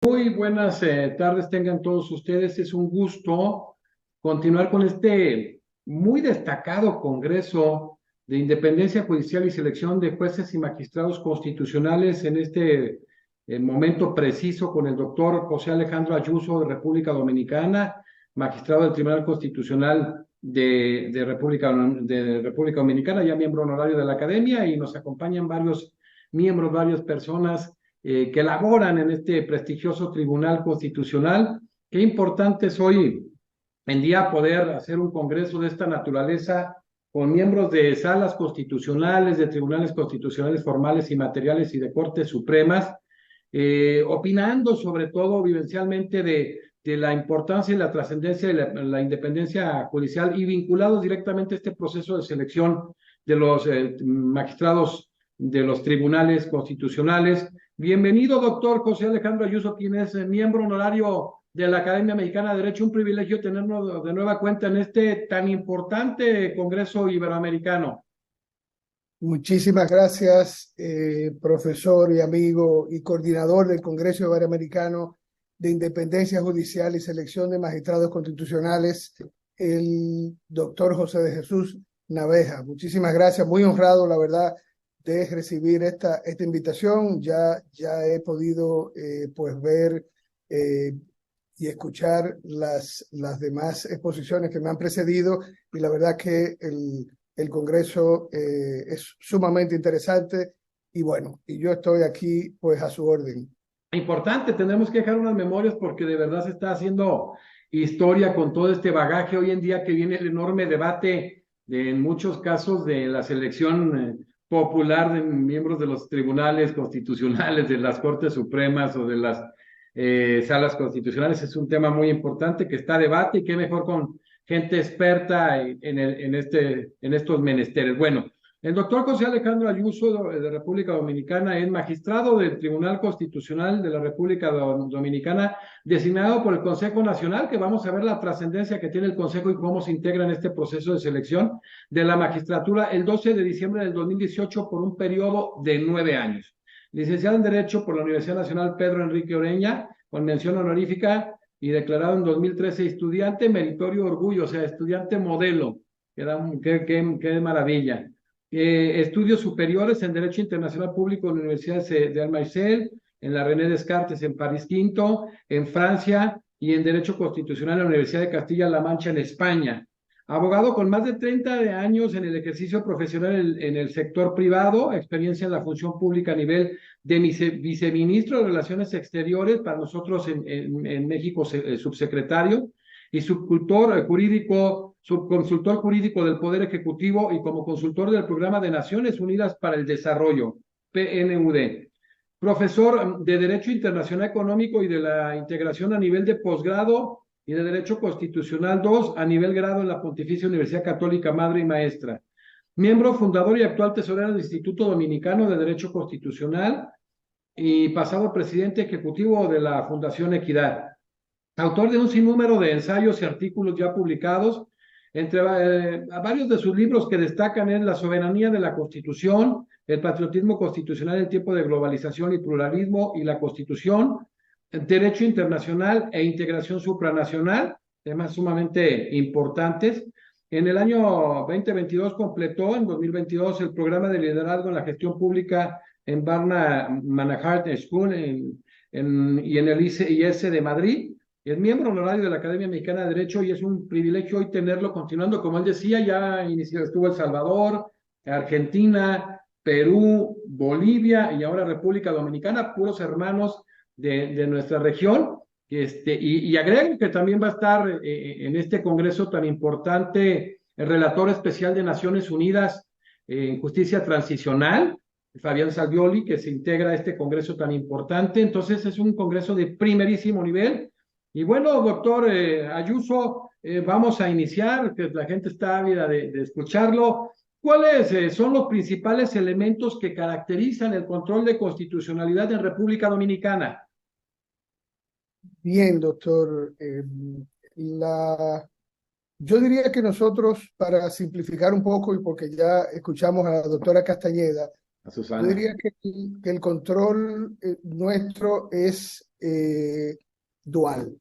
Muy buenas tardes tengan todos ustedes. Es un gusto continuar con este muy destacado Congreso de Independencia Judicial y Selección de Jueces y Magistrados Constitucionales en este momento preciso con el doctor José Alejandro Ayuso de República Dominicana, magistrado del Tribunal Constitucional de República Dominicana, ya miembro honorario de la Academia, y nos acompañan varios miembros, varias personas que laboran en este prestigioso Tribunal Constitucional. Qué importante es hoy en día poder hacer un congreso de esta naturaleza con miembros de salas constitucionales, de tribunales constitucionales formales y materiales y de Cortes Supremas, opinando sobre todo vivencialmente de la importancia y la trascendencia de la independencia judicial y vinculados directamente a este proceso de selección de los magistrados de los tribunales constitucionales. Bienvenido, doctor José Alejandro Ayuso, quien es miembro honorario de la Academia Mexicana de Derecho. Un privilegio tenernos de nueva cuenta en este tan importante Congreso Iberoamericano. Muchísimas gracias, profesor y amigo y coordinador del Congreso Iberoamericano de Independencia Judicial y Selección de Magistrados Constitucionales, el doctor José de Jesús Naveja. Muchísimas gracias, muy honrado, la verdad, de recibir esta invitación. Ya he podido pues ver y escuchar las demás exposiciones que me han precedido, y la verdad que el Congreso es sumamente interesante, y bueno, y yo estoy aquí pues a su orden. Importante, tendremos que dejar unas memorias porque de verdad se está haciendo historia con todo este bagaje hoy en día que viene el enorme debate en muchos casos de la selección popular de miembros de los tribunales constitucionales, de las Cortes Supremas o de las salas constitucionales. Es un tema muy importante que está a debate, y qué mejor con gente experta en estos menesteres. Bueno, el doctor José Alejandro Ayuso de República Dominicana es magistrado del Tribunal Constitucional de la República Dominicana, designado por el Consejo Nacional, que vamos a ver la trascendencia que tiene el Consejo y cómo se integra en este proceso de selección de la magistratura el 12 de diciembre del 2018 por un periodo de 9 años. Licenciado en Derecho por la Universidad Nacional Pedro Enrique Oreña, con mención honorífica, y declarado en 2013 estudiante meritorio orgullo, o sea, estudiante modelo. Qué maravilla. Estudios superiores en Derecho Internacional Público en la Universidad de Almaicel, en la René Descartes en París V, en Francia, y en Derecho Constitucional en la Universidad de Castilla-La Mancha en España. Abogado con más de 30 años en el ejercicio profesional en el sector privado, experiencia en la función pública a nivel de viceministro de Relaciones Exteriores, para nosotros en México subsecretario, y subconsultor jurídico del Poder Ejecutivo y como consultor del Programa de Naciones Unidas para el Desarrollo, PNUD. Profesor de Derecho Internacional Económico y de la Integración a nivel de posgrado y de Derecho Constitucional 2 a nivel grado en la Pontificia Universidad Católica Madre y Maestra. Miembro fundador y actual tesorero del Instituto Dominicano de Derecho Constitucional y pasado presidente ejecutivo de la Fundación Equidad. Autor de un sinnúmero de ensayos y artículos ya publicados, entre varios de sus libros que destacan es La soberanía de la Constitución, El patriotismo constitucional en tiempo de globalización y pluralismo y la Constitución, Derecho internacional e integración supranacional, temas sumamente importantes. En el año 2022 completó, en 2022, el programa de liderazgo en la gestión pública en Barna Management School y en el IS de Madrid. Es miembro honorario de la Academia Mexicana de Derecho, y es un privilegio hoy tenerlo continuando. Como él decía, ya estuvo El Salvador, Argentina, Perú, Bolivia y ahora República Dominicana, puros hermanos de nuestra región. Y agrego que también va a estar en este congreso tan importante el relator especial de Naciones Unidas en Justicia Transicional, Fabián Salvioli, que se integra a este congreso tan importante. Entonces es un congreso de primerísimo nivel. Y bueno, doctor Ayuso, vamos a iniciar, que la gente está ávida de escucharlo. ¿Cuáles son los principales elementos que caracterizan el control de constitucionalidad en República Dominicana? Bien, doctor. Yo diría que nosotros, para simplificar un poco, y porque ya escuchamos a la doctora Castañeda, a Yo Susana. diría que el control nuestro es dual.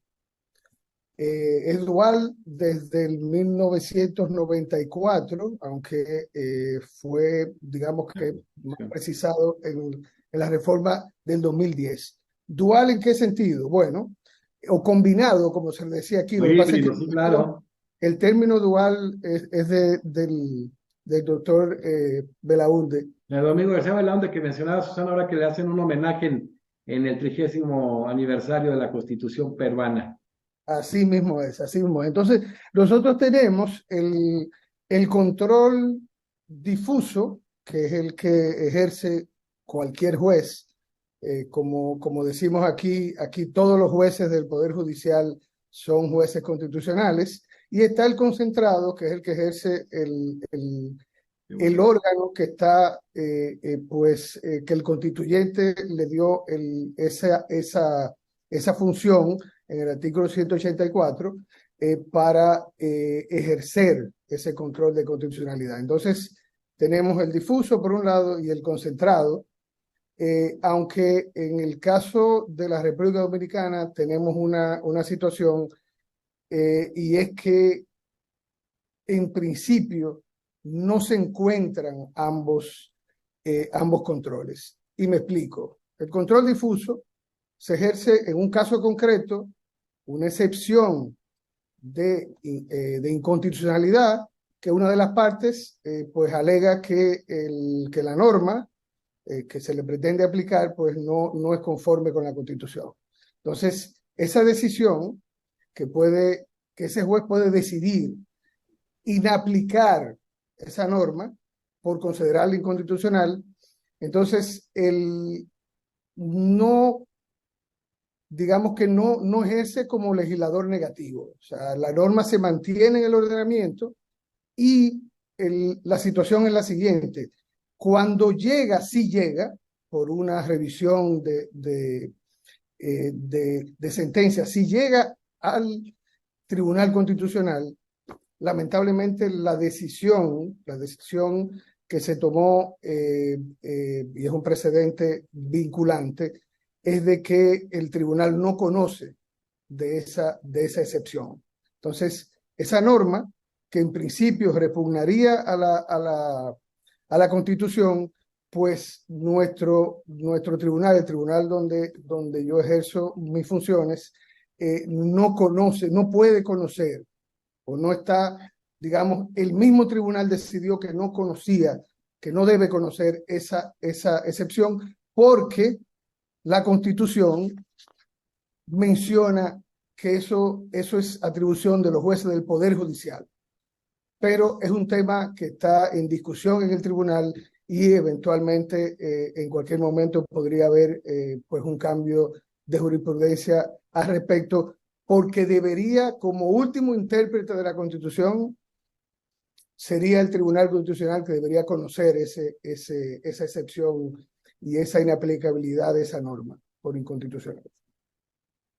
Es dual desde el 1994, aunque fue, digamos que, más precisado en la reforma del 2010. ¿Dual en qué sentido? Bueno, o combinado, como se le decía aquí. O Lo que pasa es que híbrido, sí, claro. el término dual es del doctor Belaunde. El domingo García Belaunde que mencionaba Susana ahora que le hacen un homenaje en el 30º aniversario de la Constitución peruana. Así mismo es, así mismo es. Entonces, nosotros tenemos el control difuso, que es el que ejerce cualquier juez. Como decimos aquí todos los jueces del Poder Judicial son jueces constitucionales, y está el concentrado, que es el que ejerce el órgano que está, que el constituyente le dio esa función en el artículo 184 para ejercer ese control de constitucionalidad. Entonces, tenemos el difuso por un lado y el concentrado, aunque en el caso de la República Dominicana tenemos una situación, y es que en principio no se encuentran ambos controles. Y me explico. El control difuso se ejerce en un caso concreto, una excepción de inconstitucionalidad, que una de las partes pues alega que la norma que se le pretende aplicar pues no es conforme con la Constitución. Entonces, esa decisión que ese juez puede decidir inaplicar esa norma por considerarla inconstitucional, entonces no, digamos que no ejerce como legislador negativo. O sea, la norma se mantiene en el ordenamiento, y la situación es la siguiente. Cuando llega, sí llega, por una revisión de sentencia, si llega al Tribunal Constitucional, lamentablemente la decisión que se tomó, y es un precedente vinculante, es de que el tribunal no conoce de esa excepción. Entonces, esa norma, que en principio repugnaría a la Constitución, pues nuestro tribunal, el tribunal donde yo ejerzo mis funciones, no conoce, no puede conocer, o no está, digamos, el mismo tribunal decidió que no conocía, que no debe conocer esa excepción, porque la Constitución menciona que eso es atribución de los jueces del Poder Judicial. Pero es un tema que está en discusión en el tribunal, y eventualmente en cualquier momento podría haber pues un cambio de jurisprudencia al respecto, porque debería, como último intérprete de la Constitución, sería el Tribunal Constitucional que debería conocer esa excepción y esa inaplicabilidad de esa norma por inconstitucional.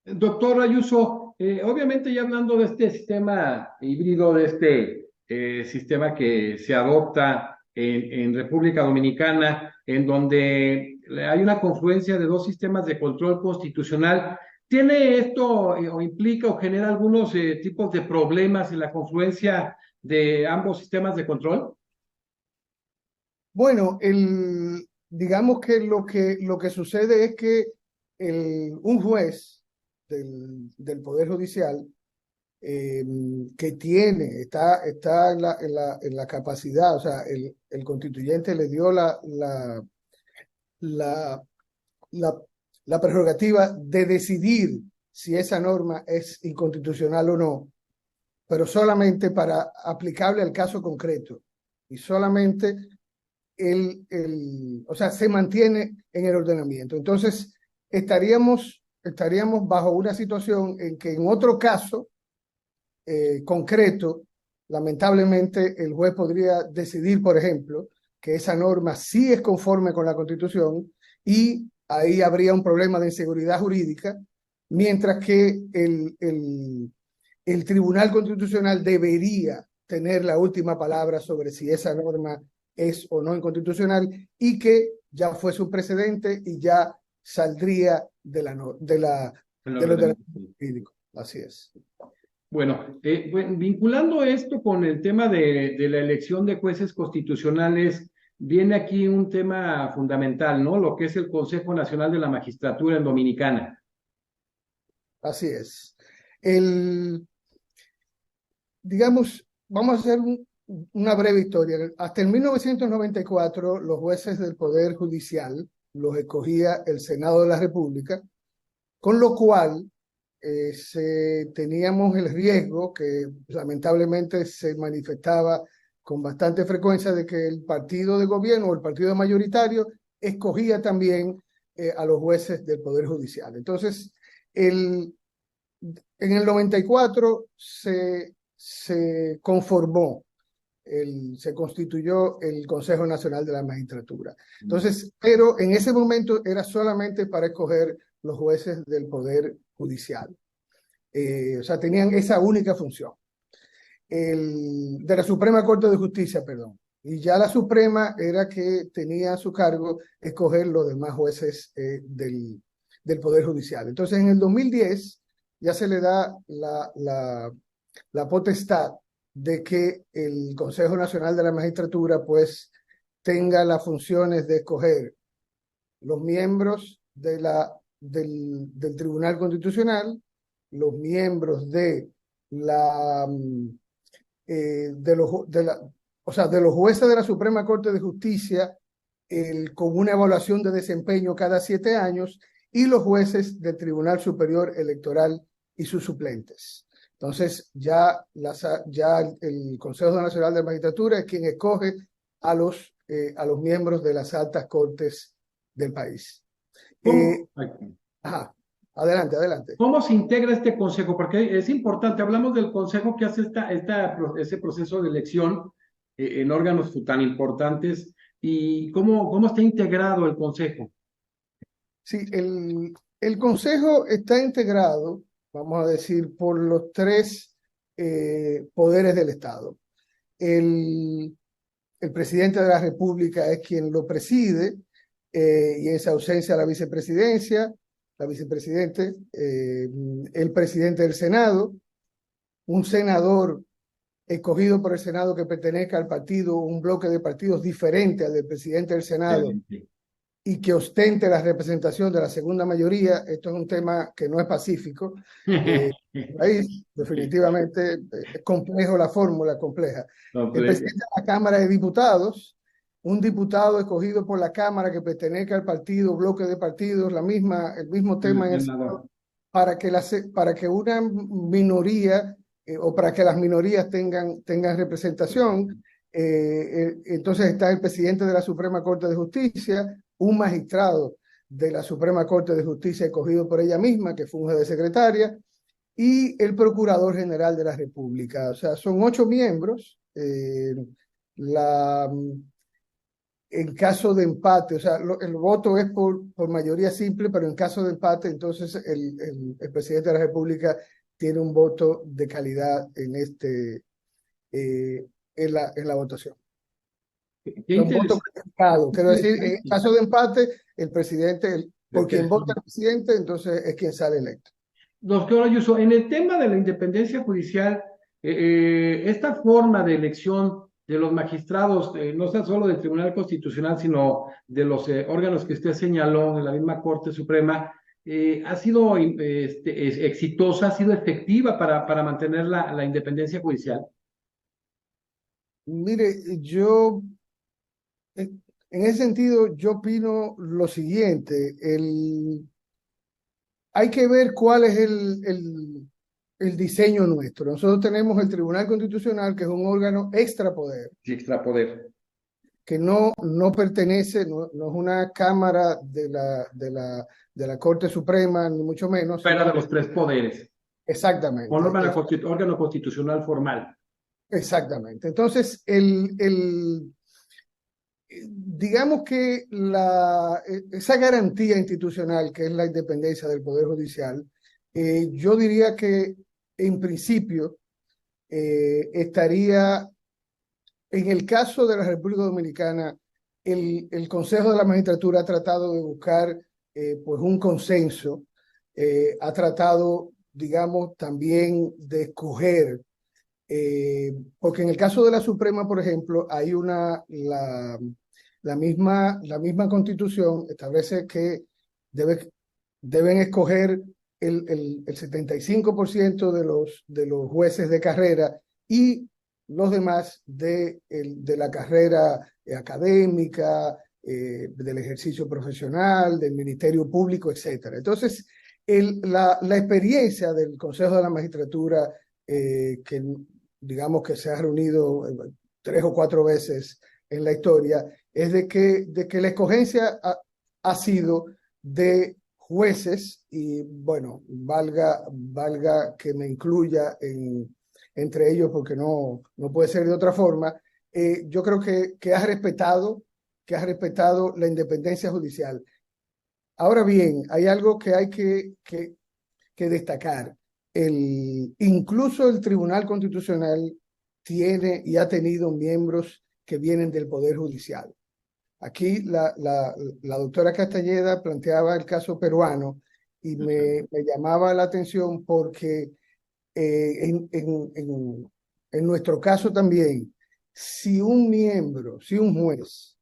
Doctor Ayuso, obviamente ya hablando de este sistema híbrido, de este sistema que se adopta en República Dominicana, en donde hay una confluencia de dos sistemas de control constitucional, ¿tiene esto o implica o genera algunos tipos de problemas en la confluencia de ambos sistemas de control? Bueno, digamos que lo que sucede es que un juez del Poder Judicial, que está en la capacidad, o sea, el constituyente le dio la, la, la prerrogativa de decidir si esa norma es inconstitucional o no, pero solamente para aplicable al caso concreto, y solamente o sea, se mantiene en el ordenamiento. Entonces, estaríamos bajo una situación en que en otro caso concreto, lamentablemente el juez podría decidir, por ejemplo, que esa norma sí es conforme con la Constitución, y ahí habría un problema de inseguridad jurídica, mientras que el Tribunal Constitucional debería tener la última palabra sobre si esa norma es o no inconstitucional y que ya fue su precedente y ya saldría de los jurídico. Así es. Bueno, vinculando esto con el tema de la elección de jueces constitucionales, viene aquí un tema fundamental, ¿no? Lo que es el Consejo Nacional de la Magistratura en Dominicana. Así es. Digamos, vamos a hacer una breve historia. Hasta el 1994, los jueces del Poder Judicial los escogía el Senado de la República, con lo cual teníamos el riesgo que lamentablemente se manifestaba con bastante frecuencia de que el partido de gobierno o el partido mayoritario escogía también a los jueces del Poder Judicial. Entonces, en el 94 se conformó, se constituyó el Consejo Nacional de la Magistratura. Entonces, pero en ese momento era solamente para escoger los jueces del Poder Judicial. O sea, tenían esa única función. De la Suprema Corte de Justicia, perdón. Y ya la Suprema era que tenía a su cargo escoger los demás jueces del Poder Judicial. Entonces, en el 2010 ya se le da la potestad de que el Consejo Nacional de la Magistratura pues tenga las funciones de escoger los miembros del Tribunal Constitucional, los miembros de los jueces de la Suprema Corte de Justicia con una evaluación de desempeño cada 7 años y los jueces del Tribunal Superior Electoral y sus suplentes. Entonces ya el Consejo Nacional de Magistratura es quien escoge a los miembros de las altas cortes del país. Adelante. ¿Cómo se integra este consejo? Porque es importante, hablamos del consejo que hace ese proceso de elección en órganos tan importantes, y cómo está integrado el consejo. Sí, el consejo está integrado, vamos a decir, por los 3 poderes del Estado. El presidente de la República es quien lo preside, y en esa ausencia la vicepresidente, el presidente del Senado, un senador escogido por el Senado que pertenezca al partido, un bloque de partidos diferente al del presidente del Senado, y que ostente la representación de la segunda mayoría. Esto es un tema que no es pacífico. Ahí definitivamente es complejo, la fórmula compleja. El presidente de la Cámara de Diputados, un diputado escogido por la Cámara que pertenezca al partido, bloque de partidos, el mismo tema en el Senado, para que una minoría o para que las minorías tengan representación. Entonces está el presidente de la Suprema Corte de Justicia, un magistrado de la Suprema Corte de Justicia escogido por ella misma, que funge de secretaria, y el Procurador General de la República. O sea, son 8 miembros. En caso de empate, o sea, el voto es por mayoría simple, pero en caso de empate, entonces el presidente de la República tiene un voto de calidad en la votación. Un voto calificado. Quiero decir, en caso de empate, el presidente, por quien vota el presidente, entonces es quien sale electo. Doctor Ayuso, en el tema de la independencia judicial, esta forma de elección de los magistrados, no tan solo del Tribunal Constitucional, sino de los órganos que usted señaló en la misma Corte Suprema, ha sido exitosa, ha sido efectiva para mantener la independencia judicial. Mire, en ese sentido, yo opino lo siguiente. Hay que ver cuál es el diseño nuestro. Nosotros tenemos el Tribunal Constitucional, que es un órgano extrapoder. Sí, extrapoder. Que no pertenece, no es una cámara de la Corte Suprema, ni mucho menos. Fuera de los 3 poderes. Exactamente. Un órgano constitucional formal. Exactamente. Entonces, digamos que esa garantía institucional que es la independencia del Poder Judicial, yo diría que en principio estaría En el caso de la República Dominicana, el Consejo de la Magistratura ha tratado de buscar pues un consenso, ha tratado, digamos, también de escoger, porque en el caso de la Suprema, por ejemplo, hay la misma Constitución establece que deben escoger el 75% de los jueces de carrera y los demás de la carrera académica, del ejercicio profesional, del Ministerio Público, etcétera. Entonces, la experiencia del Consejo de la Magistratura, que digamos que se ha reunido 3 o 4 veces en la historia, es de que la escogencia ha sido de jueces, y bueno, valga que me incluya entre ellos porque no puede ser de otra forma. Yo creo que ha respetado la independencia judicial. Ahora bien, hay algo que hay que destacar. Incluso el Tribunal Constitucional tiene y ha tenido miembros que vienen del Poder Judicial. Aquí la doctora Castañeda planteaba el caso peruano y me llamaba la atención porque en nuestro caso también, si un juez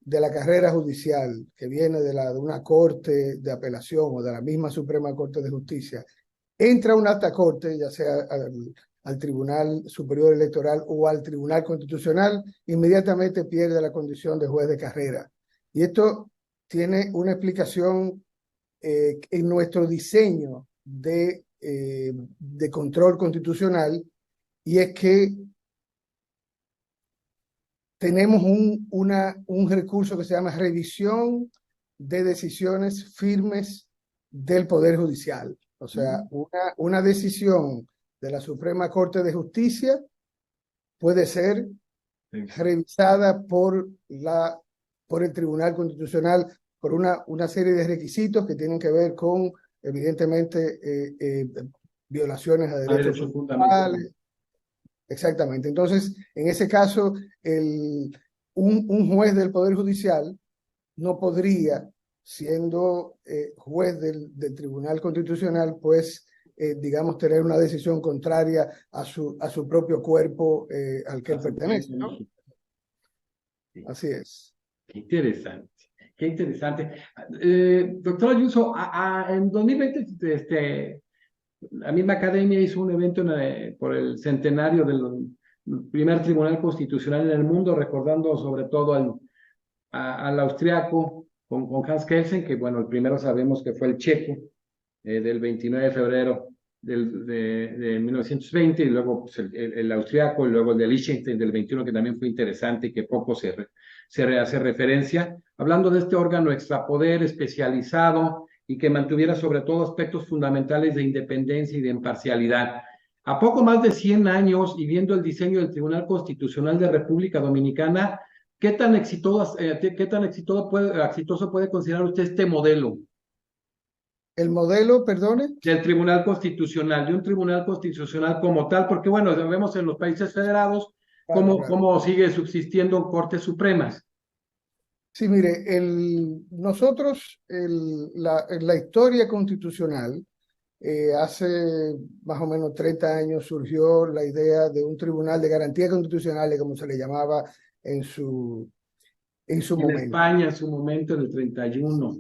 de la carrera judicial que viene de una corte de apelación o de la misma Suprema Corte de Justicia, entra a una alta corte, ya sea al Tribunal Superior Electoral o al Tribunal Constitucional, inmediatamente pierde la condición de juez de carrera. Y esto tiene una explicación en nuestro diseño de control constitucional, y es que tenemos un recurso que se llama revisión de decisiones firmes del Poder Judicial. O sea, una decisión de la Suprema Corte de Justicia puede ser revisada por el Tribunal Constitucional por una serie de requisitos que tienen que ver con, evidentemente, violaciones a derechos fundamentales. Exactamente. Entonces, en ese caso, un juez del Poder Judicial no podría, siendo juez del Tribunal Constitucional, pues, digamos, tener una decisión contraria a su propio cuerpo al que él pertenece, ¿no? Sí. Así es. Qué interesante, qué interesante. Doctor Ayuso, en 2020, la misma academia hizo un evento por el centenario del primer tribunal constitucional en el mundo, recordando sobre todo al austriaco con Hans Kelsen, que bueno, el primero sabemos que fue el checo, del 29 de febrero de 1920, y luego pues, el austriaco, y luego el de Liechtenstein del 21, que también fue interesante y que poco se hace referencia, hablando de este órgano extrapoder especializado y que mantuviera sobre todo aspectos fundamentales de independencia y de imparcialidad. A poco más de 100 años y viendo el diseño del Tribunal Constitucional de República Dominicana, ¿qué tan exitoso puede considerar usted este modelo? El modelo, perdone. Del Tribunal Constitucional, de un Tribunal Constitucional como tal, porque bueno, vemos en los países federados cómo sigue subsistiendo Cortes Supremas. Sí, mire, nosotros, la historia constitucional, hace más o menos 30 años surgió la idea de un tribunal de garantías constitucionales, como se le llamaba en su momento. En España, en su momento, en el 31.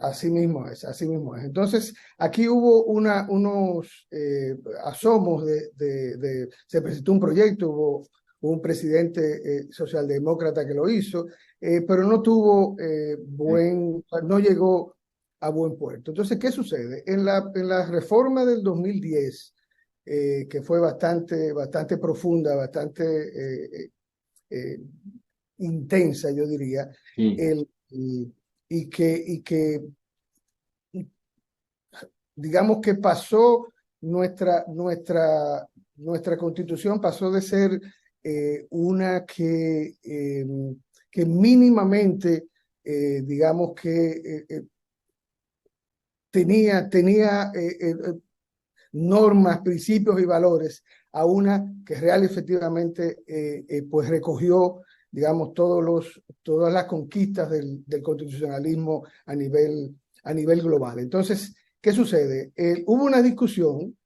Así mismo es, así mismo es. Entonces, aquí hubo unos asomos se presentó un proyecto, hubo un presidente socialdemócrata que lo hizo, pero no tuvo no llegó a buen puerto. Entonces, ¿qué sucede? En la reforma del 2010, que fue bastante profunda, bastante intensa, yo diría, Sí. y que digamos que pasó nuestra constitución pasó de ser una que mínimamente, digamos que tenía normas, principios y valores, a una que real y efectivamente pues recogió, digamos, todas las conquistas del constitucionalismo a nivel global. Entonces, ¿qué sucede? Hubo una discusión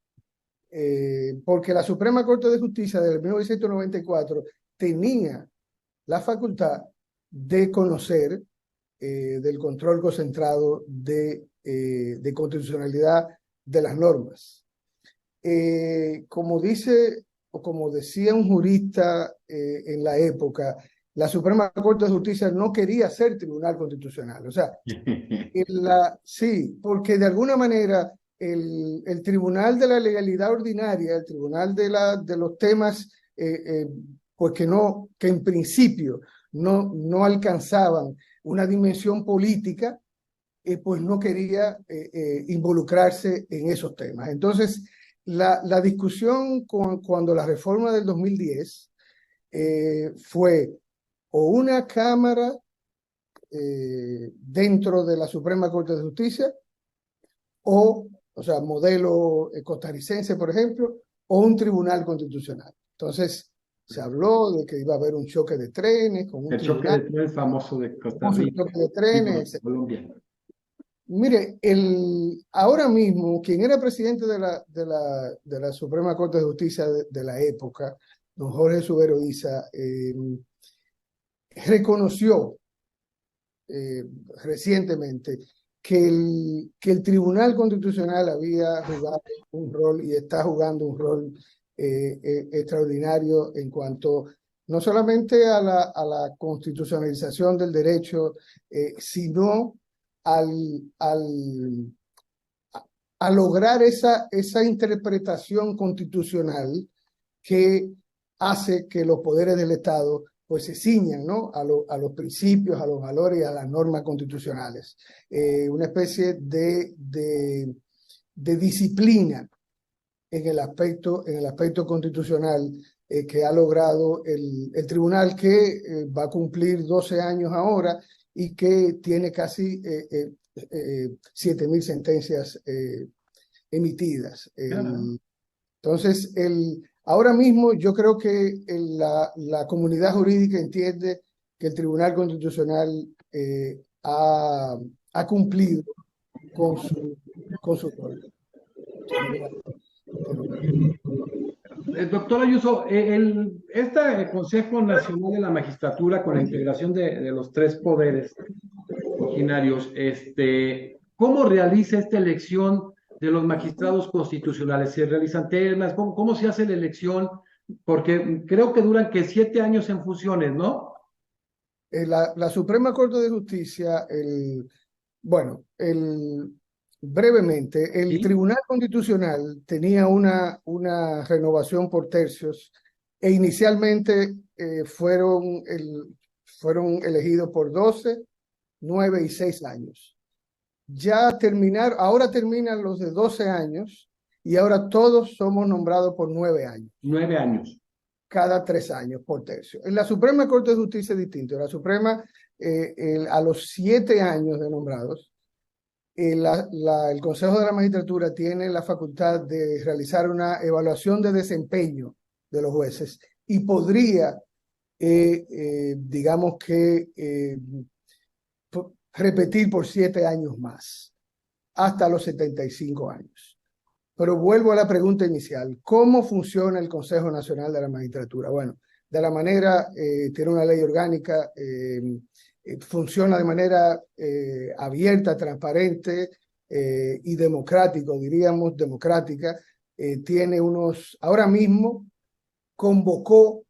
porque la Suprema Corte de Justicia de 1994 tenía la facultad de conocer del control concentrado de constitucionalidad de las normas. Como dice o como decía un jurista en la época, la Suprema Corte de Justicia no quería ser tribunal constitucional. O sea, sí, porque de alguna manera el Tribunal de la Legalidad Ordinaria, el Tribunal de los temas, pues que en principio no alcanzaban una dimensión política, pues no quería involucrarse en esos temas. Entonces, la discusión cuando la reforma del 2010 fue o una Cámara dentro de la Suprema Corte de Justicia, o sea, modelo costarricense, por ejemplo, o un tribunal constitucional. Entonces, se habló de que iba a haber un choque de trenes con un El choque tribunal. de trenes famoso de Costa Un Rica, choque de trenes. digo, Colombia. Mire, ahora mismo, quien era presidente de la Suprema Corte de Justicia de la época, don Jorge Subero Isa, reconoció recientemente que el Tribunal Constitucional había jugado un rol y está jugando un rol extraordinario en cuanto no solamente a la constitucionalización del derecho, sino a lograr esa interpretación constitucional que hace que los poderes del Estado pues se ciñan, ¿no? a los principios, a los valores y a las normas constitucionales. Una especie de disciplina en el aspecto constitucional que ha logrado el tribunal, que va a cumplir 12 años ahora y que tiene casi 7.000 sentencias emitidas. Entonces, ahora mismo yo creo que la comunidad jurídica entiende que el Tribunal Constitucional ha cumplido con su rol. Doctor Ayuso, este Consejo Nacional de la Magistratura, con la integración de los tres poderes originarios, ¿cómo realiza esta elección de los magistrados constitucionales? ¿Se realizan ternas? ¿Cómo se hace la elección? Porque creo que duran 7 años en funciones, ¿no? La Suprema Corte de Justicia, brevemente, el ¿Sí? Tribunal Constitucional tenía una renovación por tercios e inicialmente fueron elegidos por 12, 9 y 6 años. Ahora terminan los de 12 años y ahora todos somos nombrados por 9 años. 9 años. Cada 3 años por tercio. En la Suprema Corte de Justicia es distinto. En la Suprema, a los 7 años de nombrados, el Consejo de la Magistratura tiene la facultad de realizar una evaluación de desempeño de los jueces y podría, digamos que, repetir por 7 años más, hasta los 75 años. Pero vuelvo a la pregunta inicial. ¿Cómo funciona el Consejo Nacional de la Magistratura? Bueno, de la manera, tiene una ley orgánica, funciona de manera abierta, transparente y democrática. Tiene ahora mismo convocó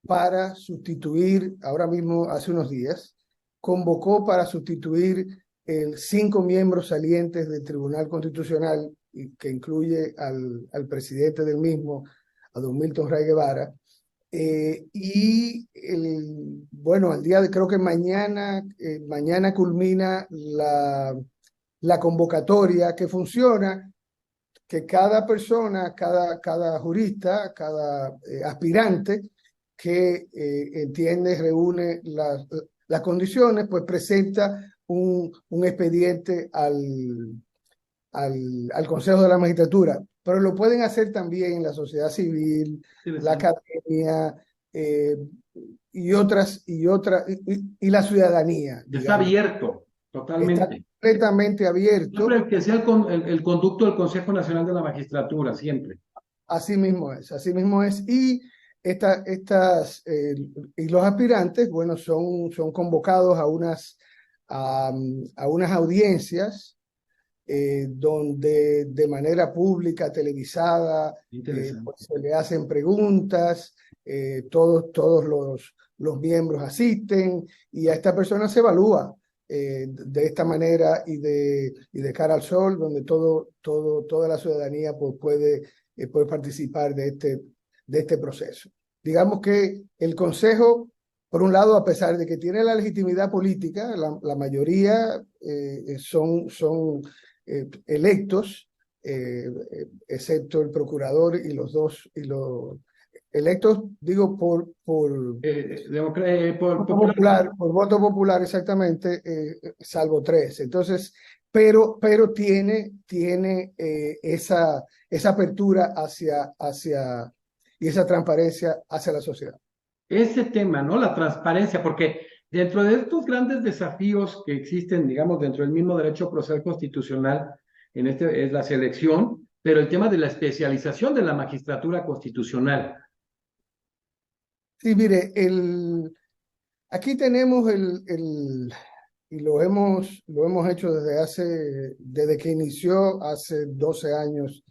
para sustituir, ahora mismo hace unos días, convocó para sustituir 5 miembros salientes del Tribunal Constitucional, que incluye al presidente del mismo, a don Milton Ray Guevara, al día de, creo que mañana culmina la convocatoria, que funciona, que cada persona, cada jurista, cada aspirante que reúne las condiciones, pues presenta un expediente al Consejo de la Magistratura. pero lo pueden hacer también la sociedad civil, la academia, y la ciudadanía, Está digamos. abierto, Está totalmente. completamente abierto. Siempre que sea el conducto del Consejo Nacional de la Magistratura, siempre. Así mismo es, así mismo es. Y y los aspirantes, bueno, son convocados a unas audiencias donde de manera pública, televisada, Interesante. pues se le hacen preguntas, todos los miembros asisten y a esta persona se evalúa de esta manera y de cara al sol, donde toda la ciudadanía pues, puede participar de este proceso. Digamos que el Consejo, por un lado, a pesar de que tiene la legitimidad política, la mayoría son electos, excepto el procurador y los electos, digo, por voto popular, exactamente, salvo tres. Entonces, pero tiene esa apertura y esa transparencia hacia la sociedad. Ese tema, ¿no? La transparencia, porque dentro de estos grandes desafíos que existen, digamos, dentro del mismo derecho procesal constitucional, es la selección, pero el tema de la especialización de la magistratura constitucional. Sí, mire, aquí tenemos y lo hemos hecho desde que inició hace 12 años,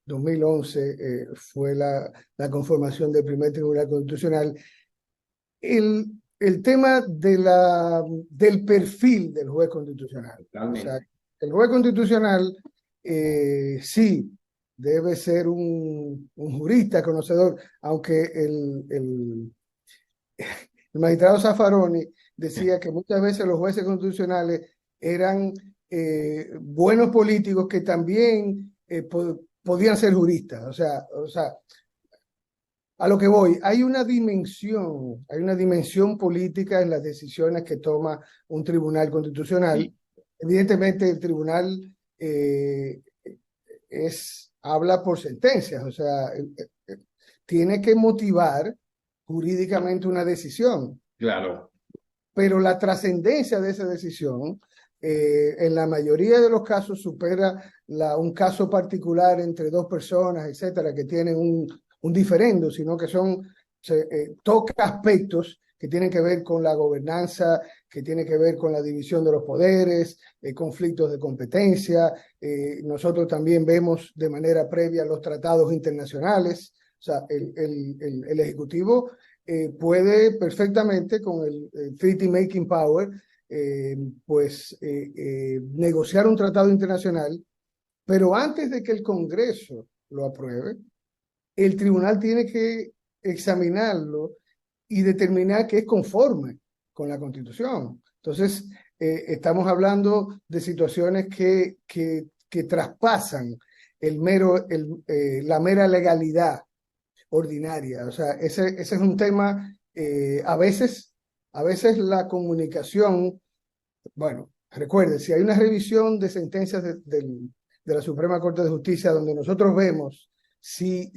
2011, fue la conformación del primer Tribunal Constitucional. El tema del perfil del juez constitucional. O sea, el juez constitucional sí debe ser un jurista conocedor, aunque el magistrado Zaffaroni decía que muchas veces los jueces constitucionales eran buenos políticos que también podían ser juristas. O sea, a lo que voy, hay una dimensión política en las decisiones que toma un tribunal constitucional. Sí. Evidentemente, el tribunal habla por sentencias, o sea, tiene que motivar jurídicamente una decisión. Claro. Pero la trascendencia de esa decisión, en la mayoría de los casos, supera un caso particular entre dos personas, etcétera, que tienen un diferendo, sino que toca aspectos que tienen que ver con la gobernanza, que tienen que ver con la división de los poderes, conflictos de competencia. Nosotros también vemos de manera previa los tratados internacionales. O sea, el Ejecutivo puede perfectamente con el Treaty Making Power negociar un tratado internacional, pero antes de que el Congreso lo apruebe, el tribunal tiene que examinarlo y determinar que es conforme con la Constitución. Entonces, estamos hablando de situaciones que traspasan la mera legalidad ordinaria. O sea, ese es un tema, a veces la comunicación, bueno, recuerde, si hay una revisión de sentencias de la Suprema Corte de Justicia donde nosotros vemos si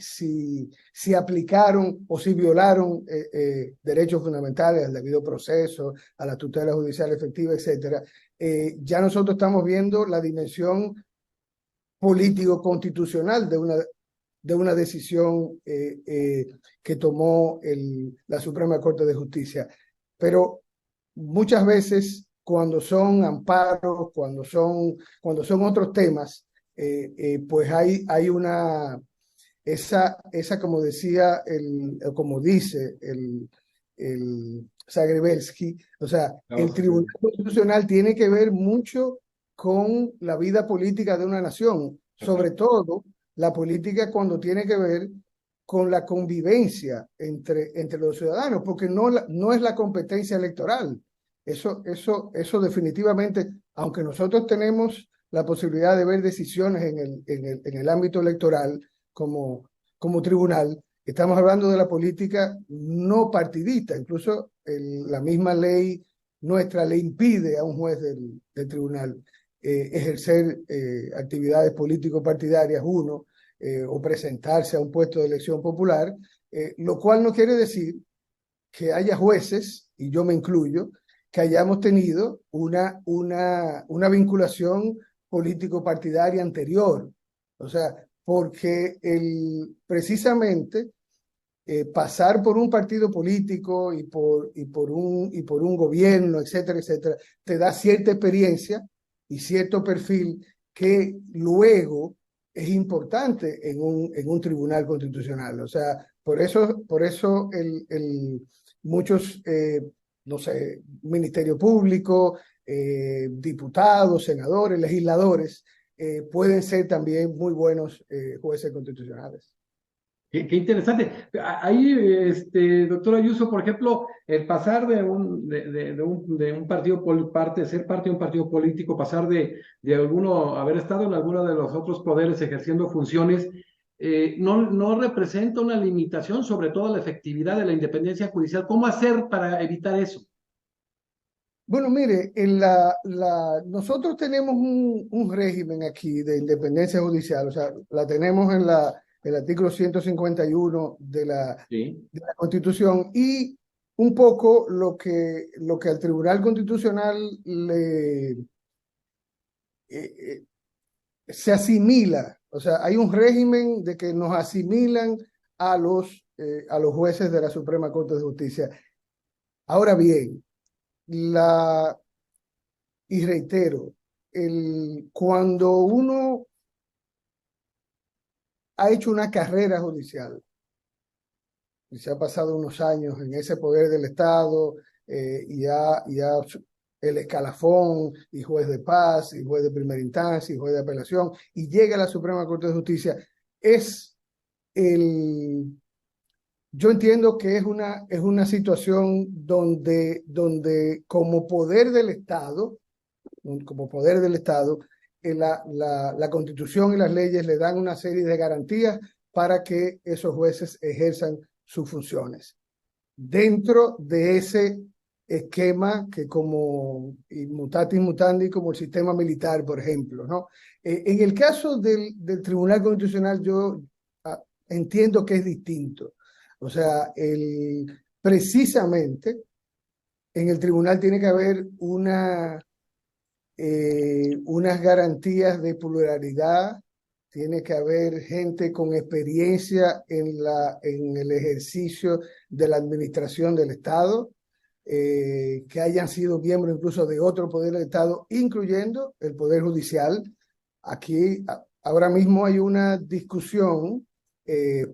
aplicaron o si violaron derechos fundamentales, al debido proceso, a la tutela judicial efectiva, etcétera, ya nosotros estamos viendo la dimensión político-constitucional de una decisión que tomó la Suprema Corte de Justicia. Pero muchas veces, cuando son amparos, cuando son otros temas, pues hay esa como decía, como dice el Zagrebelsky, o sea, el Tribunal Constitucional tiene que ver mucho con la vida política de una nación, sobre todo la política cuando tiene que ver con la convivencia entre los ciudadanos, porque no es la competencia electoral. Eso definitivamente, aunque nosotros tenemos la posibilidad de ver decisiones en el ámbito electoral como tribunal, estamos hablando de la política no partidista. Incluso la misma ley nuestra le impide a un juez del tribunal ejercer actividades político-partidarias, o presentarse a un puesto de elección popular, lo cual no quiere decir que haya jueces, y yo me incluyo, que hayamos tenido una vinculación político-partidaria anterior. O sea, porque precisamente pasar por un partido político y por un gobierno, etcétera, etcétera, te da cierta experiencia y cierto perfil que luego es importante en un tribunal constitucional. O sea, por eso muchos, no sé, Ministerio Público, diputados, senadores, legisladores, pueden ser también muy buenos jueces constitucionales. Qué interesante. Ahí, doctor Ayuso, por ejemplo, el pasar de un partido, ser parte de un partido político, pasar de alguno, haber estado en alguno de los otros poderes ejerciendo funciones, no representa una limitación sobre todo la efectividad de la independencia judicial. ¿Cómo hacer para evitar eso? Bueno, mire, nosotros tenemos un régimen aquí de independencia judicial, o sea, la tenemos en el artículo 151 Sí. de la Constitución, y un poco lo que al Tribunal Constitucional se asimila, o sea, hay un régimen de que nos asimilan a los jueces de la Suprema Corte de Justicia. Ahora bien, y reitero, cuando uno ha hecho una carrera judicial y se ha pasado unos años en ese poder del Estado, y el escalafón, y juez de paz, y juez de primera instancia, y juez de apelación, y llega a la Suprema Corte de Justicia, es yo entiendo que es una situación donde como poder del Estado, la Constitución y las leyes le dan una serie de garantías para que esos jueces ejerzan sus funciones. Dentro de ese esquema que como mutatis mutandi, como el sistema militar, por ejemplo, ¿no? En el caso del Tribunal Constitucional, yo entiendo que es distinto. O sea, precisamente en el tribunal tiene que haber unas garantías de pluralidad, tiene que haber gente con experiencia en el ejercicio de la administración del Estado, que hayan sido miembros incluso de otro poder del Estado, incluyendo el Poder Judicial. Aquí ahora mismo hay una discusión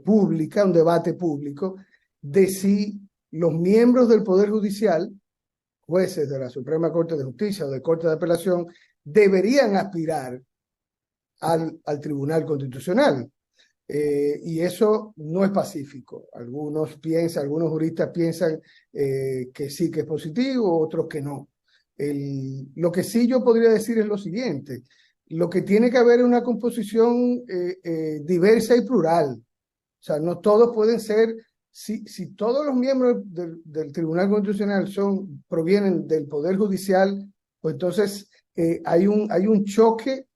pública, un debate público, de si los miembros del Poder Judicial, jueces de la Suprema Corte de Justicia o de Corte de Apelación, deberían aspirar al Tribunal Constitucional. Y eso no es pacífico. Algunos juristas piensan que sí que es positivo, otros que no. Lo que sí yo podría decir es lo siguiente: lo que tiene que haber es una composición diversa y plural. O sea, no todos pueden ser, si todos los miembros del Tribunal Constitucional provienen del Poder Judicial, pues entonces hay un choque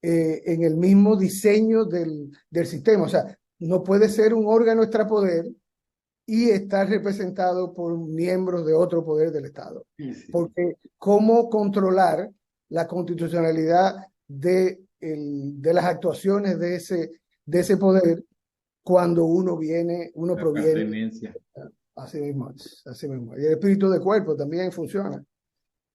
en el mismo diseño del sistema. O sea, no puede ser un órgano extrapoder y estar representado por miembros de otro poder del Estado. Sí, sí. Porque ¿cómo controlar la constitucionalidad de las actuaciones de ese poder cuando uno proviene? Así mismo, así mismo. Y el espíritu de cuerpo también funciona.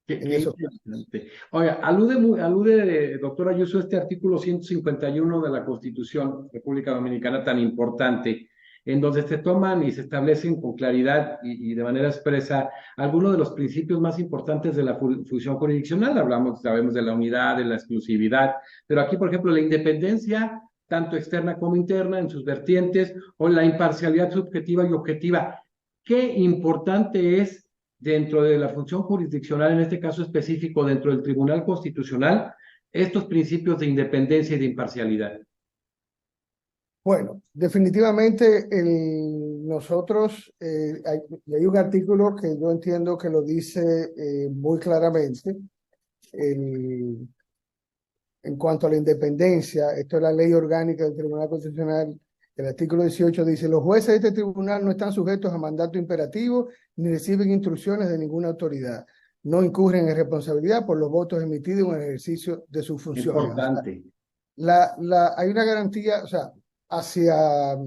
Qué interesante. Oiga, alude, doctor Ayuso, este artículo 151 de la Constitución República Dominicana tan importante, en donde se toman y se establecen con claridad y de manera expresa algunos de los principios más importantes de la función jurisdiccional. Sabemos de la unidad, de la exclusividad, pero aquí, por ejemplo, la independencia, tanto externa como interna, en sus vertientes, o la imparcialidad subjetiva y objetiva. Qué importante es dentro de la función jurisdiccional, en este caso específico, dentro del Tribunal Constitucional, estos principios de independencia y de imparcialidad. Bueno, definitivamente nosotros, hay un artículo que yo entiendo que lo dice muy claramente. en cuanto a la independencia, esto es la ley orgánica del Tribunal Constitucional, el artículo 18 dice, los jueces de este tribunal no están sujetos a mandato imperativo ni reciben instrucciones de ninguna autoridad. No incurren en responsabilidad por los votos emitidos en el ejercicio de sus funciones. Importante. Hay una garantía, o sea, hacia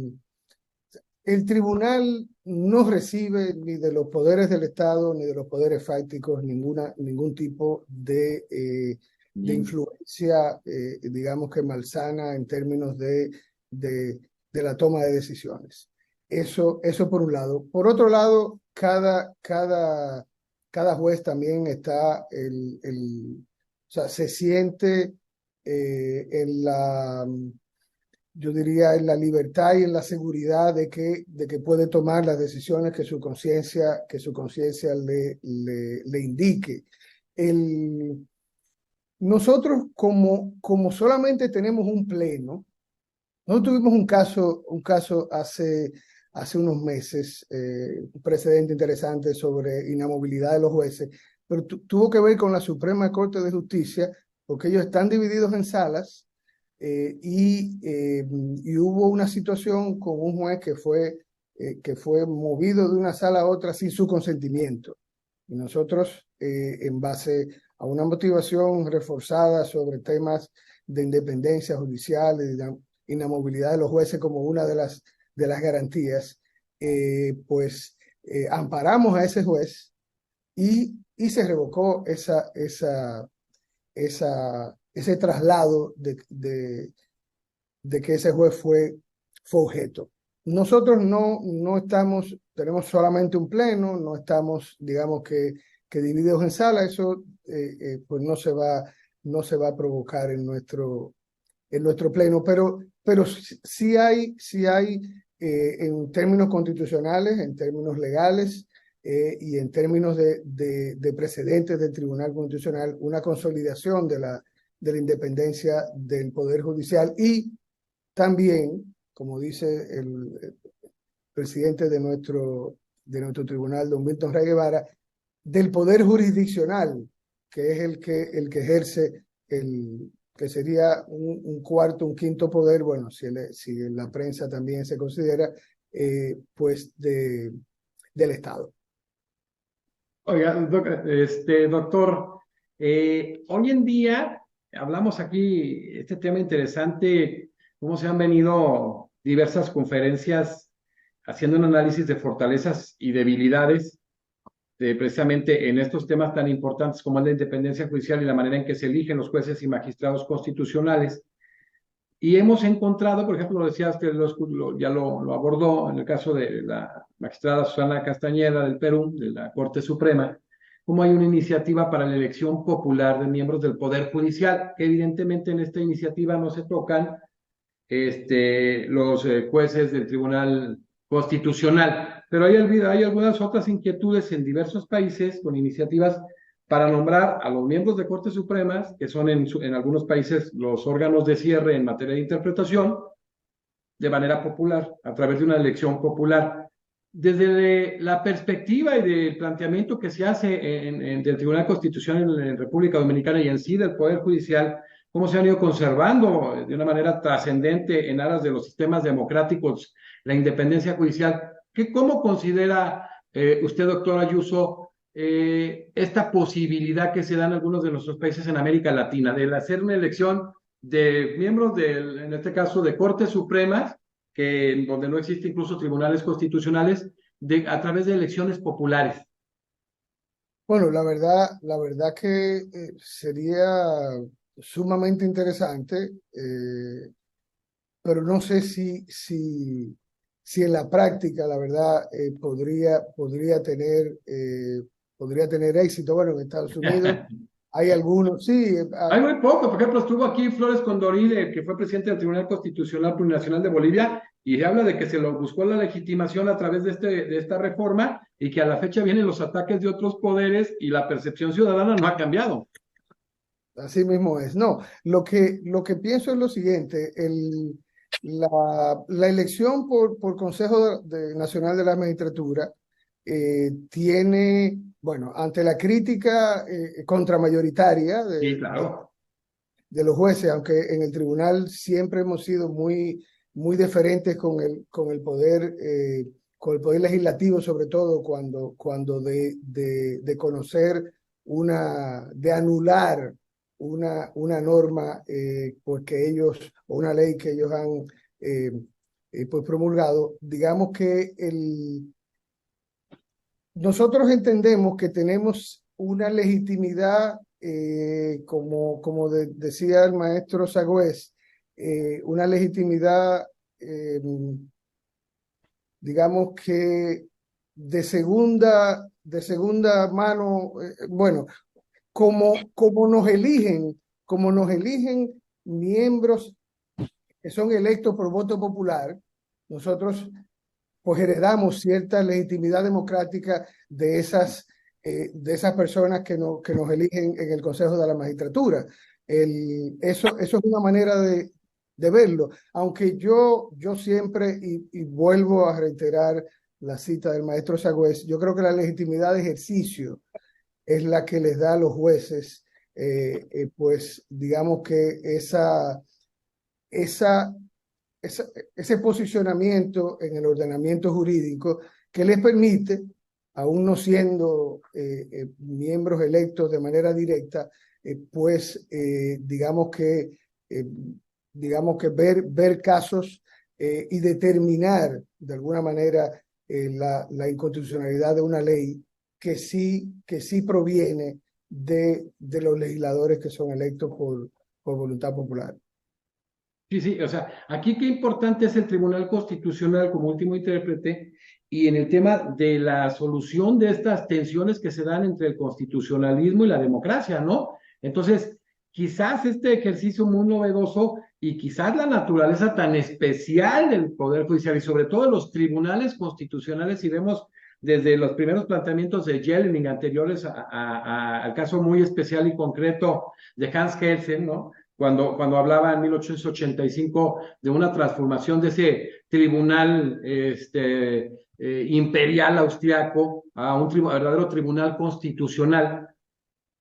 el tribunal no recibe ni de los poderes del Estado ni de los poderes fácticos ningún tipo de influencia, digamos que malsana en términos de la toma de decisiones. Eso por un lado. Por otro lado, cada juez también está, o sea, se siente yo diría, en la libertad y en la seguridad de que puede tomar las decisiones que su conciencia le indique. Nosotros, como solamente tenemos un pleno, nosotros tuvimos un caso hace unos meses, un precedente interesante sobre inamovilidad de los jueces, pero tuvo que ver con la Suprema Corte de Justicia, porque ellos están divididos en salas, y hubo una situación con un juez que fue movido de una sala a otra sin su consentimiento. Y nosotros, en base a una motivación reforzada sobre temas de independencia judicial, de inamovilidad de los jueces como una de las garantías, amparamos a ese juez y se revocó ese traslado de que ese juez fue objeto. Nosotros no estamos, tenemos solamente un pleno, no estamos, digamos que divididos en sala, eso pues no se va a provocar en nuestro pleno, pero sí hay en términos constitucionales, en términos legales, y en términos de precedentes del Tribunal Constitucional, una consolidación de la independencia del Poder Judicial y también, como dice el presidente de nuestro tribunal, don Milton Rey Guevara, del Poder Jurisdiccional, que es el que ejerce que sería un cuarto, un quinto poder, bueno, si en la prensa también se considera, pues del Estado. Oiga, doctor, hoy en día hablamos aquí, este tema interesante, cómo se han venido diversas conferencias haciendo un análisis de fortalezas y debilidades precisamente en estos temas tan importantes como es la independencia judicial y la manera en que se eligen los jueces y magistrados constitucionales. Y hemos encontrado, por ejemplo, lo decía usted, ya lo abordó en el caso de la magistrada Susana Castañeda del Perú, de la Corte Suprema, cómo hay una iniciativa para la elección popular de miembros del Poder Judicial, que evidentemente en esta iniciativa no se tocan los jueces del Tribunal Constitucional, pero hay algunas otras inquietudes en diversos países con iniciativas para nombrar a los miembros de Cortes Supremas, que son en algunos países los órganos de cierre en materia de interpretación, de manera popular, a través de una elección popular. Desde la perspectiva y del planteamiento que se hace del Tribunal Constitucional en República Dominicana y en sí del Poder Judicial, cómo se han ido conservando de una manera trascendente en aras de los sistemas democráticos la independencia judicial. ¿Cómo considera usted, doctor Ayuso, esta posibilidad que se da en algunos de nuestros países en América Latina de hacer una elección de miembros en este caso de Cortes Supremas, donde no existe incluso tribunales constitucionales, a través de elecciones populares? Bueno, la verdad que sería sumamente interesante, pero no sé si en la práctica, la verdad, podría tener éxito. Bueno, en Estados Unidos hay algunos, sí. Hay muy poco. Por ejemplo, estuvo aquí Flores Condoril, que fue presidente del Tribunal Constitucional Plurinacional de Bolivia, y se habla de que se lo buscó la legitimación a través de esta reforma y que a la fecha vienen los ataques de otros poderes y la percepción ciudadana no ha cambiado. Así mismo es. No, lo que pienso es lo siguiente, la elección por Consejo Nacional de la Magistratura tiene, bueno, ante la crítica contramayoritaria Sí, claro. de los jueces, aunque en el tribunal siempre hemos sido muy deferentes con el poder, con el poder legislativo, sobre todo cuando de conocer de anular una norma porque ellos, o una ley que ellos han pues promulgado, digamos que nosotros entendemos que tenemos una legitimidad, decía el maestro Sagüez, una legitimidad, digamos que de segunda mano, bueno, como nos eligen miembros que son electos por voto popular, nosotros pues heredamos cierta legitimidad democrática de esas personas que nos eligen en el Consejo de la Magistratura. Eso es una manera de verlo, aunque yo siempre, y vuelvo a reiterar la cita del maestro Sagüez, yo creo que la legitimidad de ejercicio es la que les da a los jueces, pues digamos que esa ese posicionamiento en el ordenamiento jurídico que les permite, aún no siendo miembros electos de manera directa, pues digamos que ver casos y determinar de alguna manera la inconstitucionalidad de una ley que sí proviene de los legisladores que son electos por voluntad popular. Sí, sí, o sea, aquí qué importante es el Tribunal Constitucional como último intérprete y en el tema de la solución de estas tensiones que se dan entre el constitucionalismo y la democracia, ¿no? Entonces, quizás este ejercicio muy novedoso y quizás la naturaleza tan especial del Poder Judicial y sobre todo de los tribunales constitucionales, si vemos desde los primeros planteamientos de Jelling anteriores al caso muy especial y concreto de Hans Kelsen, ¿no? Cuando hablaba en 1885 de una transformación de ese tribunal imperial austriaco a un verdadero tribunal constitucional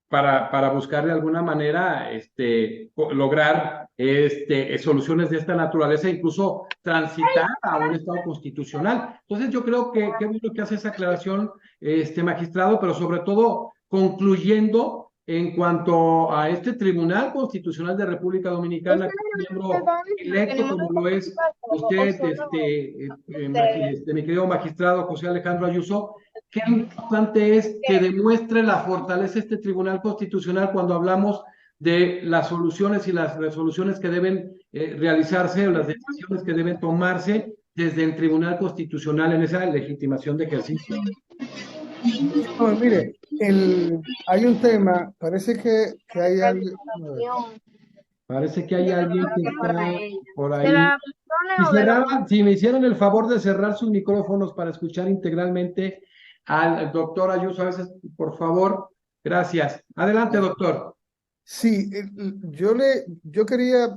para buscar de alguna manera lograr soluciones de esta naturaleza, incluso transitar a un Estado constitucional. Entonces yo creo que qué bueno que hace esa aclaración, magistrado, pero sobre todo concluyendo en cuanto a este Tribunal Constitucional de República Dominicana, que es un miembro electo como lo es usted, mi querido magistrado José Alejandro Ayuso, qué importante es que demuestre la fortaleza de este Tribunal Constitucional cuando hablamos de las soluciones y las resoluciones que deben realizarse o las decisiones que deben tomarse desde el Tribunal Constitucional en esa legitimación de ejercicio. No, mire, hay un tema, parece que hay algo. Parece que hay alguien que está por ahí. Si me hicieran el favor de cerrar sus micrófonos para escuchar integralmente al doctor Ayuso, a veces, por favor, gracias. Adelante, doctor. Sí, yo quería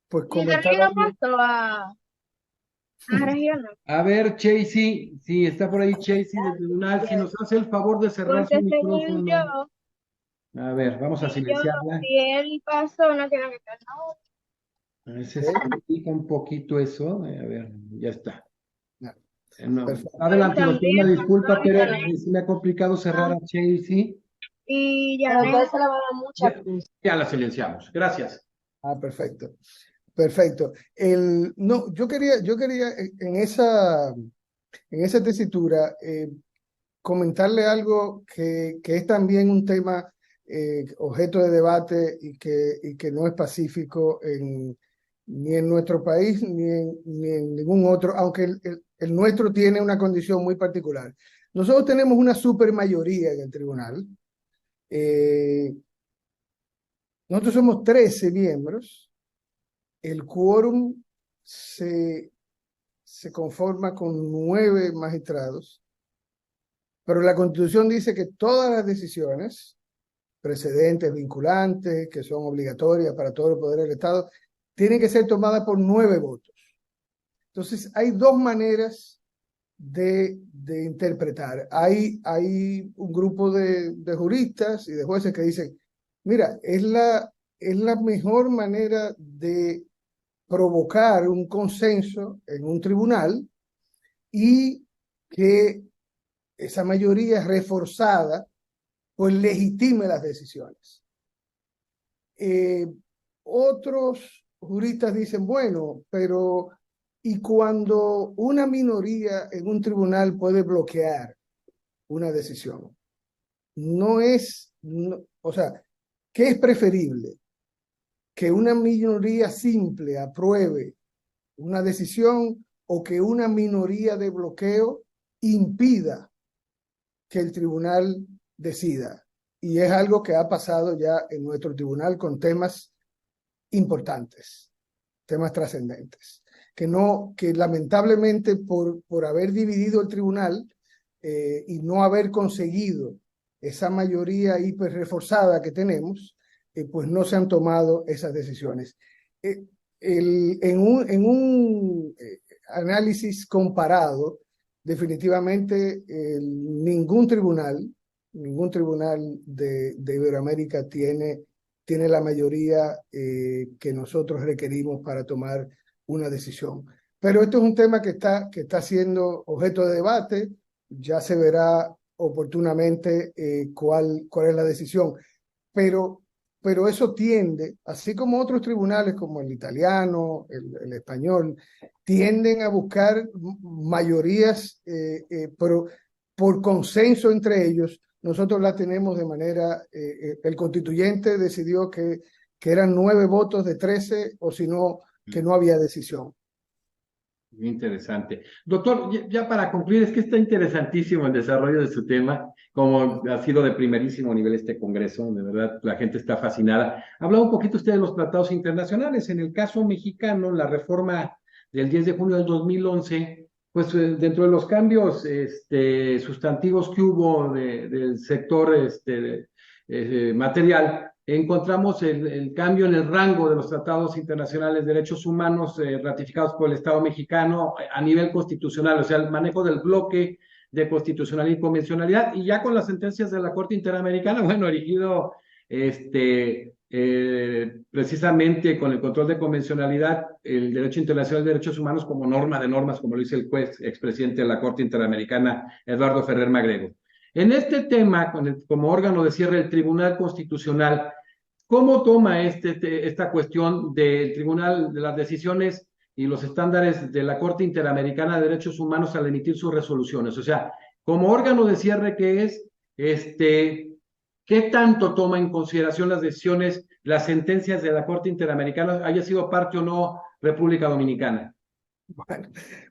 pues comentar. A ver, Chasey, si está por ahí Chasey del tribunal, si nos hace el favor de cerrar su micrófono. A ver, vamos a silenciarla. Si él pasó, no tiene que estar. A ver si se complica un poquito eso. A ver, ya está. No. Adelante, doctor, una disculpa, pero se me ha complicado cerrar a Chasey. Y ya se le va a dar mucha Ya la silenciamos. Gracias. Perfecto. Perfecto. No, yo quería en esa tesitura comentarle algo que es también un tema objeto de debate y que no es pacífico ni en nuestro país ni en ningún otro, aunque el nuestro tiene una condición muy particular. Nosotros tenemos una supermayoría en el tribunal. Nosotros somos 13 miembros. El quórum se conforma con 9 magistrados, pero la Constitución dice que todas las decisiones precedentes, vinculantes, que son obligatorias para todo el poder del Estado, tienen que ser tomadas por 9 votos. Entonces, hay dos maneras de interpretar. Hay un grupo de juristas y de jueces que dicen, mira, es la es la mejor manera de provocar un consenso en un tribunal y que esa mayoría reforzada pues legitime las decisiones. Otros juristas dicen, bueno, pero ¿y cuando una minoría en un tribunal puede bloquear una decisión? O sea, ¿qué es preferible? ¿Que una minoría simple apruebe una decisión o que una minoría de bloqueo impida que el tribunal decida? Y es algo que ha pasado ya en nuestro tribunal con temas importantes, temas trascendentes, que lamentablemente por haber dividido el tribunal y no haber conseguido esa mayoría hiper reforzada que tenemos, pues no se han tomado esas decisiones. En un análisis comparado, definitivamente ningún tribunal de Iberoamérica tiene la mayoría que nosotros requerimos para tomar una decisión. Pero esto es un tema que está siendo objeto de debate. Ya se verá oportunamente cuál es la decisión. Pero eso tiende, así como otros tribunales como el italiano, el español, tienden a buscar mayorías por consenso entre ellos. Nosotros la tenemos de manera, el constituyente decidió que eran 9 votos de 13, o si no, que no había decisión. Muy interesante. Doctor, ya para concluir, es que está interesantísimo el desarrollo de su tema, como ha sido de primerísimo nivel este congreso, de verdad, la gente está fascinada. Hablaba un poquito usted de los tratados internacionales. En el caso mexicano, la reforma del 10 de junio del 2011, pues dentro de los cambios sustantivos que hubo del sector material, encontramos el cambio en el rango de los tratados internacionales de derechos humanos ratificados por el Estado mexicano a nivel constitucional, o sea, el manejo del bloque de constitucionalidad y convencionalidad, y ya con las sentencias de la Corte Interamericana, bueno, erigido precisamente con el control de convencionalidad, el derecho internacional de derechos humanos como norma de normas, como lo dice el juez expresidente de la Corte Interamericana, Eduardo Ferrer Magrego. En este tema, como órgano de cierre del Tribunal Constitucional, ¿cómo toma esta cuestión del Tribunal, de las decisiones y los estándares de la Corte Interamericana de Derechos Humanos al emitir sus resoluciones? O sea, como órgano de cierre que es, ¿qué tanto toma en consideración las decisiones, las sentencias de la Corte Interamericana, haya sido parte o no República Dominicana?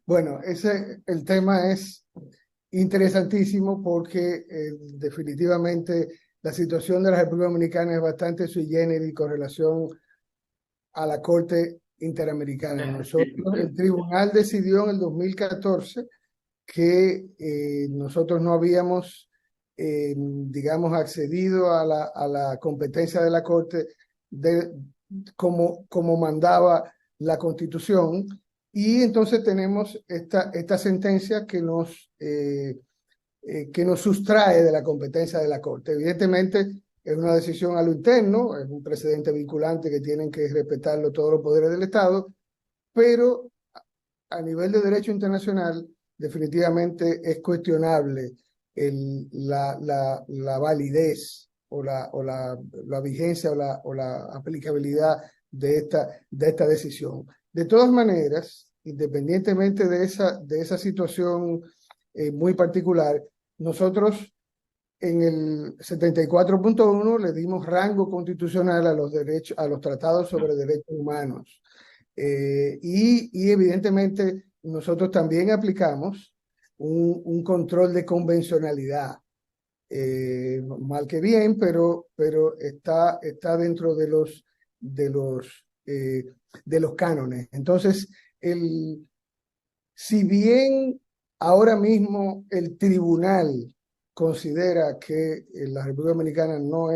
Bueno, el tema es interesantísimo porque definitivamente la situación de la República Dominicana es bastante sui generis con relación a la Corte Interamericana. Nosotros, el tribunal decidió en el 2014 que nosotros no habíamos, digamos, accedido a la competencia de la Corte como mandaba la Constitución. Y entonces tenemos esta sentencia que nos sustrae de la competencia de la Corte. Evidentemente, es una decisión a lo interno, es un precedente vinculante que tienen que respetarlo todos los poderes del Estado, pero a nivel de derecho internacional, definitivamente es cuestionable la validez o la vigencia o la aplicabilidad de esta decisión. De todas maneras, independientemente de esa situación muy particular, nosotros en el 74.1 le dimos rango constitucional a los tratados sobre derechos humanos. Y evidentemente nosotros también aplicamos un control de convencionalidad. Mal que bien, pero está dentro de los cánones. Entonces, si bien ahora mismo el tribunal considera que la República Dominicana no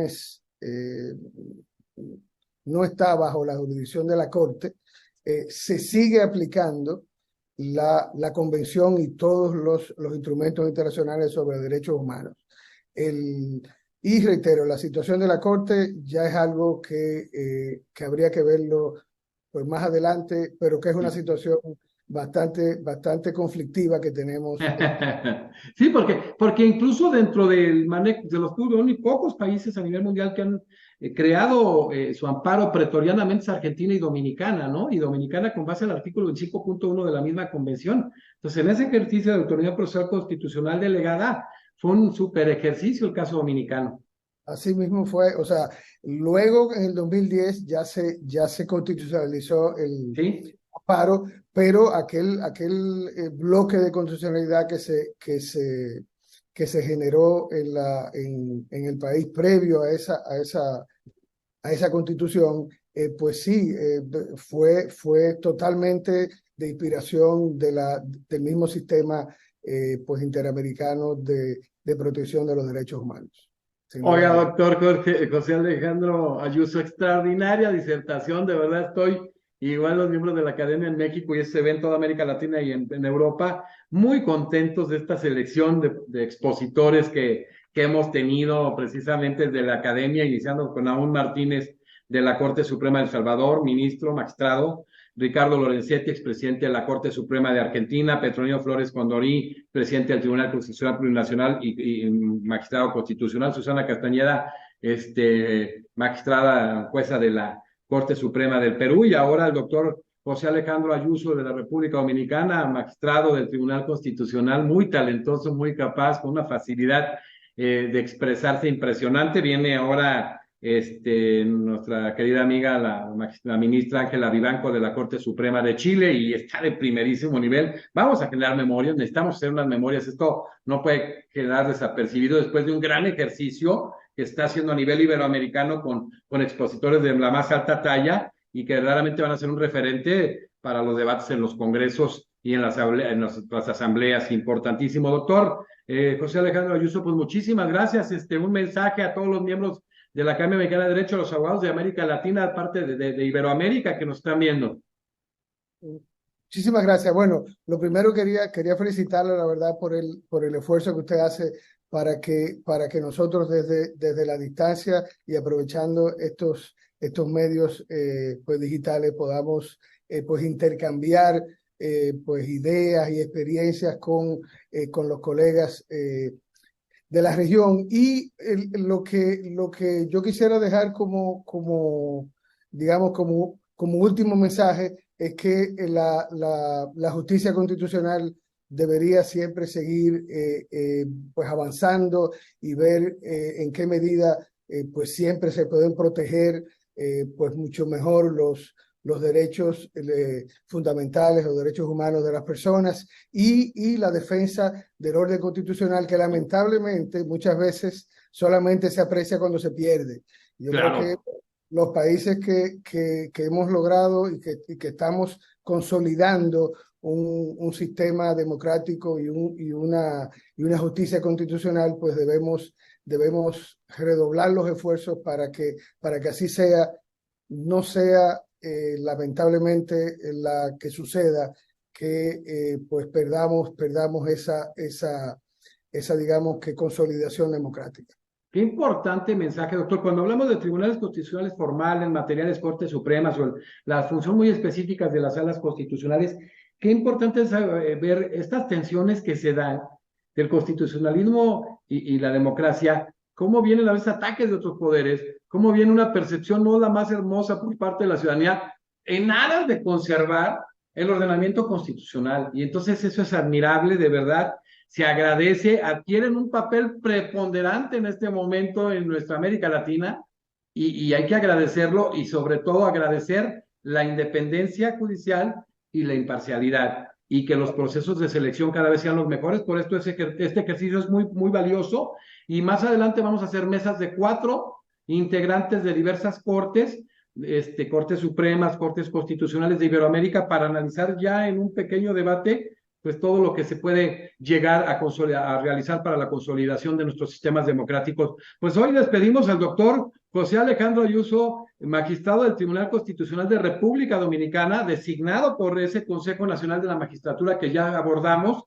está bajo la jurisdicción de la Corte, se sigue aplicando la Convención y todos los instrumentos internacionales sobre derechos humanos. Y reitero, la situación de la Corte ya es algo que habría que verlo pues, más adelante, pero que es una situación bastante conflictiva que tenemos. Sí, porque incluso dentro del manejo de los muy pocos países a nivel mundial que han creado su amparo pretorianamente es Argentina y Dominicana, ¿no? Y Dominicana con base al artículo 25.1 de la misma convención. Entonces, en ese ejercicio de autonomía procesal constitucional delegada, fue un super ejercicio el caso dominicano. Así mismo fue, o sea, luego en el 2010 ya se constitucionalizó el ¿Sí? amparo, pero aquel bloque de constitucionalidad que se generó en el país previo a esa constitución, pues sí, fue totalmente de inspiración del mismo sistema pues interamericano de protección de los derechos humanos. Sin lugar Oiga, a dudas. doctor José Alejandro Ayuso, extraordinaria disertación, de verdad estoy, igual los miembros de la Academia en México y se ve en toda América Latina y en Europa, muy contentos de esta selección de expositores que hemos tenido precisamente desde la Academia, iniciando con Aún Martínez de la Corte Suprema de El Salvador, ministro, magistrado, Ricardo Lorenzetti, expresidente de la Corte Suprema de Argentina, Petronio Flores Condorí, presidente del Tribunal Constitucional Plurinacional y magistrado constitucional, Susana Castañeda, magistrada jueza de la Corte Suprema del Perú, y ahora el doctor José Alejandro Ayuso de la República Dominicana, magistrado del Tribunal Constitucional, muy talentoso, muy capaz, con una facilidad de expresarse impresionante. Viene ahora nuestra querida amiga, la ministra Ángela Vivanco de la Corte Suprema de Chile, y está de primerísimo nivel. Vamos a generar memorias, necesitamos hacer unas memorias. Esto no puede quedar desapercibido después de un gran ejercicio que está haciendo a nivel iberoamericano con expositores de la más alta talla y que verdaderamente van a ser un referente para los debates en los congresos y en las asambleas. Importantísimo, doctor. José Alejandro Ayuso, pues muchísimas gracias. Un mensaje a todos los miembros de la Academia Mexicana de Derecho, a los abogados de América Latina, parte de Iberoamérica que nos están viendo. Muchísimas gracias. Bueno, lo primero quería felicitarle, la verdad, por el esfuerzo que usted hace para que nosotros desde la distancia y aprovechando estos medios pues digitales podamos pues intercambiar pues ideas y experiencias con los colegas de la región. Y lo que yo quisiera dejar digamos, como último mensaje es que la justicia constitucional debería siempre seguir pues avanzando y ver en qué medida pues siempre se pueden proteger pues mucho mejor los derechos fundamentales, los derechos humanos de las personas y la defensa del orden constitucional, que lamentablemente muchas veces solamente se aprecia cuando se pierde. Yo creo que los países que hemos logrado y que estamos consolidando un sistema democrático y una justicia constitucional, pues debemos redoblar los esfuerzos para que así sea. No sea lamentablemente la que suceda que pues perdamos esa digamos que consolidación democrática. Qué importante mensaje, doctor. Cuando hablamos de tribunales constitucionales formales, materiales, Cortes Supremas o las funciones muy específicas de las salas constitucionales, qué importante es ver estas tensiones que se dan del constitucionalismo y la democracia, cómo vienen a veces ataques de otros poderes, cómo viene una percepción no la más hermosa por parte de la ciudadanía en aras de conservar el ordenamiento constitucional. Y entonces eso es admirable, de verdad. Se agradece, adquieren un papel preponderante en este momento en nuestra América Latina y hay que agradecerlo y sobre todo agradecer la independencia judicial y la imparcialidad y que los procesos de selección cada vez sean los mejores. Por esto este ejercicio es muy, muy valioso y más adelante vamos a hacer mesas de 4 integrantes de diversas cortes, cortes supremas, cortes constitucionales de Iberoamérica, para analizar ya en un pequeño debate pues todo lo que se puede llegar a realizar para la consolidación de nuestros sistemas democráticos. Pues hoy despedimos al doctor José Alejandro Ayuso, magistrado del Tribunal Constitucional de República Dominicana, designado por ese Consejo Nacional de la Magistratura que ya abordamos,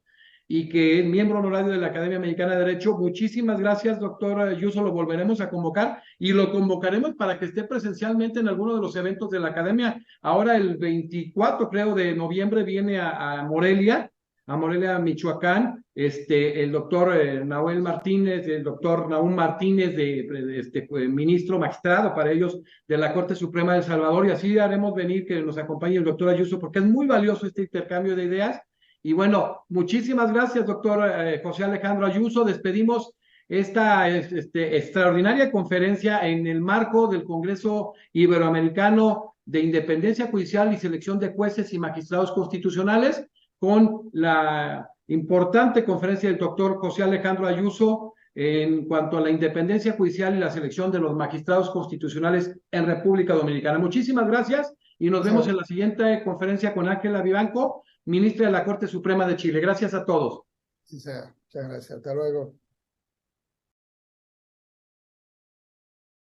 y que es miembro honorario de la Academia Mexicana de Derecho. Muchísimas gracias, doctor Ayuso, lo volveremos a convocar y lo convocaremos para que esté presencialmente en alguno de los eventos de la Academia. Ahora el 24, creo, de noviembre viene a Morelia, Michoacán, el doctor Nahuel Martínez, el doctor Nahum Martínez, ministro magistrado para ellos de la Corte Suprema de El Salvador, y así haremos venir que nos acompañe el doctor Ayuso, porque es muy valioso este intercambio de ideas. Y bueno, muchísimas gracias, doctor José Alejandro Ayuso. Despedimos esta extraordinaria conferencia en el marco del Congreso Iberoamericano de Independencia Judicial y Selección de Jueces y Magistrados Constitucionales, con la importante conferencia del doctor José Alejandro Ayuso en cuanto a la independencia judicial y la selección de los magistrados constitucionales en República Dominicana. Muchísimas gracias y nos vemos en la siguiente conferencia con Ángela Vivanco, ministra de la Corte Suprema de Chile. Gracias a todos. Sí, sea. Muchas gracias. Hasta luego.